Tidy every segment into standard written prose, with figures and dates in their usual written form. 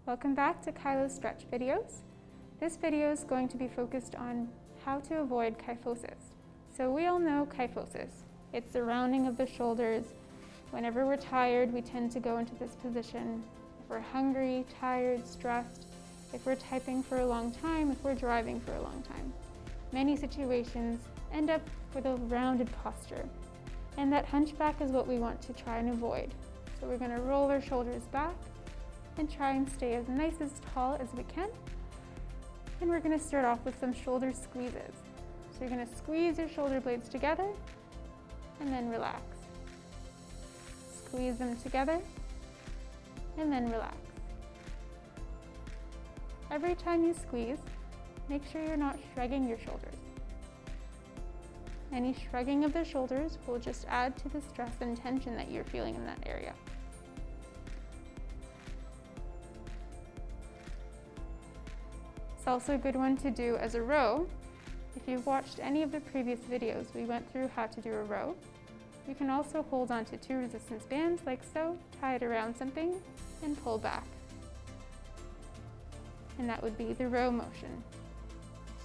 Welcome back to Kylo's stretch videos. This video is going to be focused on how to avoid kyphosis. So we all know kyphosis. It's the rounding of the shoulders. Whenever we're tired, we tend to go into this position. If we're hungry, tired, stressed, if we're typing for a long time, if we're driving for a long time. Many situations end up with a rounded posture. And that hunchback is what we want to try and avoid. So we're going to roll our shoulders back and try and stay as nice as tall as we can. And we're going to start off with some shoulder squeezes. So you're going to squeeze your shoulder blades together and then relax. Squeeze them together and then relax. Every time you squeeze, make sure you're not shrugging your shoulders. Any shrugging of the shoulders will just add to the stress and tension that you're feeling in that area. It's also a good one to do as a row. If you've watched any of the previous videos, we went through how to do a row. You can also hold on to 2 resistance bands like so, tie it around something, and pull back. And that would be the row motion,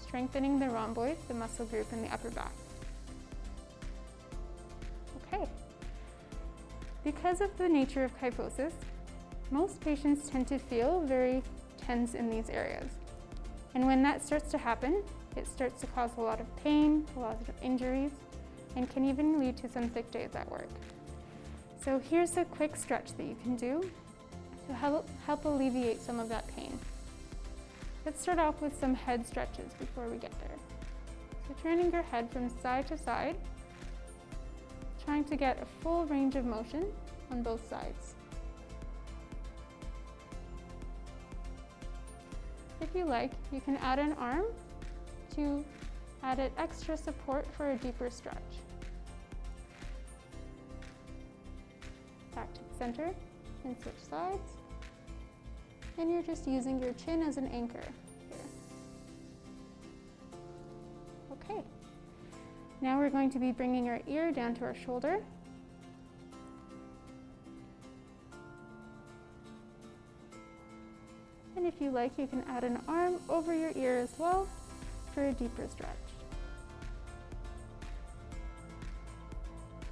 strengthening the rhomboid, the muscle group in the upper back. Okay. Because of the nature of kyphosis, most patients tend to feel very tense in these areas. And when that starts to happen, it starts to cause a lot of pain, a lot of injuries, and can even lead to some sick days at work. So here's a quick stretch that you can do to help alleviate some of that pain. Let's start off with some head stretches before we get there. So turning your head from side to side, trying to get a full range of motion on both sides. If you like, you can add an arm to add an extra support for a deeper stretch. Back to the center and switch sides. And you're just using your chin as an anchor here. Okay. Now we're going to be bringing our ear down to our shoulder. And if you like, you can add an arm over your ear as well for a deeper stretch.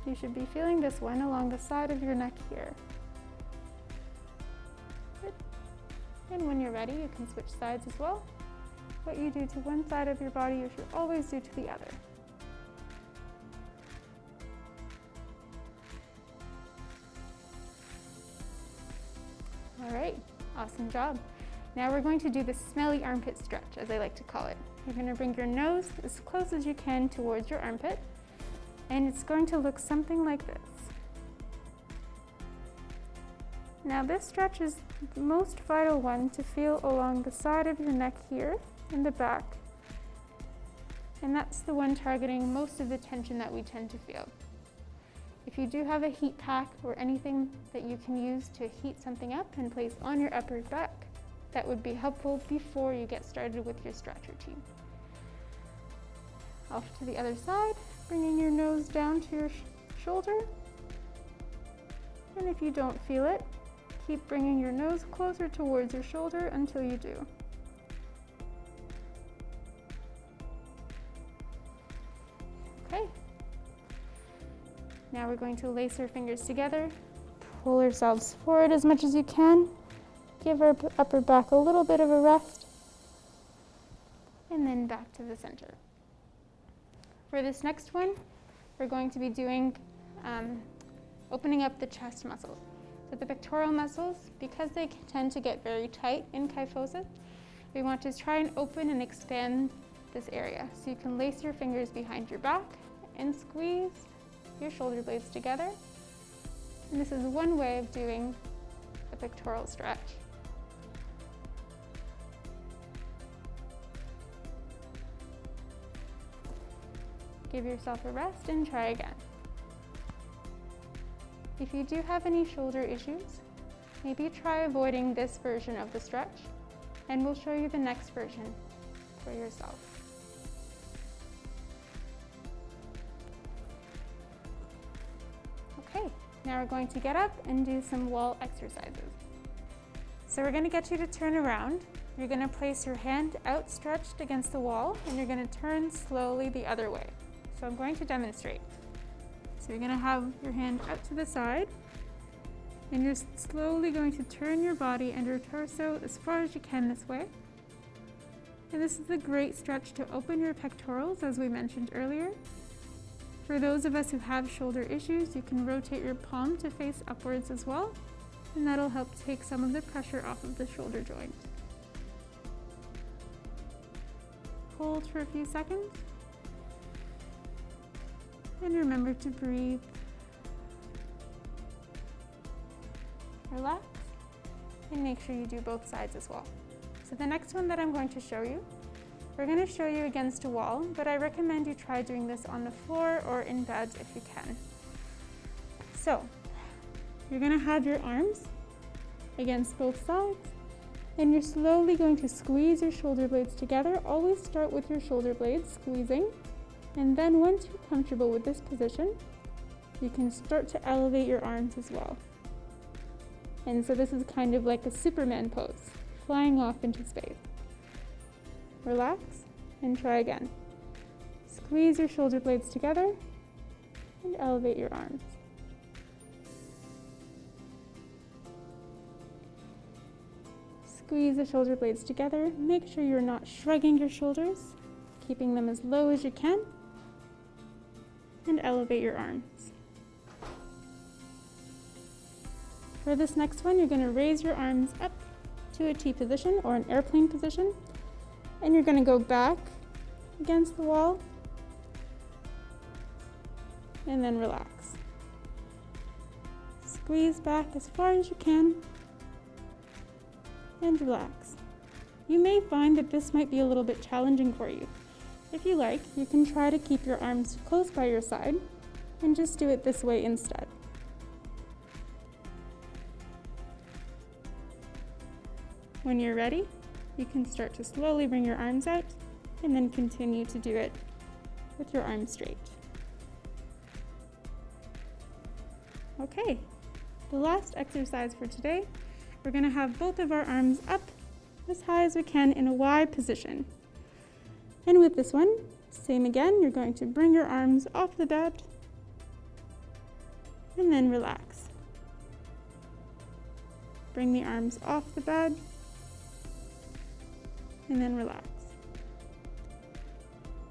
You should be feeling this one along the side of your neck here. Good. And when you're ready, you can switch sides as well. What you do to one side of your body, you should always do to the other. All right, awesome job. Now we're going to do the smelly armpit stretch, as I like to call it. You're going to bring your nose as close as you can towards your armpit, and it's going to look something like this. Now this stretch is the most vital one to feel along the side of your neck here in the back. And that's the one targeting most of the tension that we tend to feel. If you do have a heat pack or anything that you can use to heat something up and place on your upper back, that would be helpful before you get started with your stretch routine. Off to the other side, bringing your nose down to your shoulder. And if you don't feel it, keep bringing your nose closer towards your shoulder until you do. Okay. Now we're going to lace our fingers together, pull ourselves forward as much as you can, give our upper back a little bit of a rest, and then back to the center. For this next one, we're going to be doing opening up the chest muscles. So the pectoral muscles, because they tend to get very tight in kyphosis, we want to try and open and expand this area. So you can lace your fingers behind your back and squeeze your shoulder blades together. And this is one way of doing a pectoral stretch. Give yourself a rest and try again. If you do have any shoulder issues, maybe try avoiding this version of the stretch, and we'll show you the next version for yourself. Okay, now we're going to get up and do some wall exercises. So we're going to get you to turn around. You're going to place your hand outstretched against the wall and you're going to turn slowly the other way. So I'm going to demonstrate. So you're going to have your hand out to the side and you're slowly going to turn your body and your torso as far as you can this way. And this is a great stretch to open your pectorals, as we mentioned earlier. For those of us who have shoulder issues, you can rotate your palm to face upwards as well, and that'll help take some of the pressure off of the shoulder joint. Hold for a few seconds, and remember to breathe. Relax, and make sure you do both sides as well. So the next one that I'm going to show you, we're going to show you against a wall, but I recommend you try doing this on the floor or in bed if you can. So you're going to have your arms against both sides, and you're slowly going to squeeze your shoulder blades together. Always start with your shoulder blades squeezing, and then once you're comfortable with this position, you can start to elevate your arms as well. And so this is kind of like a Superman pose, flying off into space. Relax and try again. Squeeze your shoulder blades together and elevate your arms. Squeeze the shoulder blades together. Make sure you're not shrugging your shoulders, keeping them as low as you can, and elevate your arms. For this next one, you're going to raise your arms up to a T position or an airplane position, and you're going to go back against the wall and then relax. Squeeze back as far as you can and relax. You may find that this might be a little bit challenging for you. If you like, you can try to keep your arms close by your side and just do it this way instead. When you're ready, you can start to slowly bring your arms out and then continue to do it with your arms straight. Okay, the last exercise for today, we're going to have both of our arms up as high as we can in a Y position. And with this one, same again, you're going to bring your arms off the bed and then relax. Bring the arms off the bed and then relax.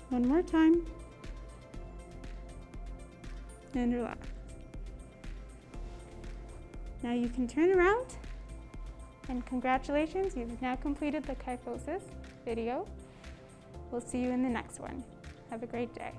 One more time, and relax. Now you can turn around, and congratulations, you've now completed the kyphosis video. We'll see you in the next one. Have a great day.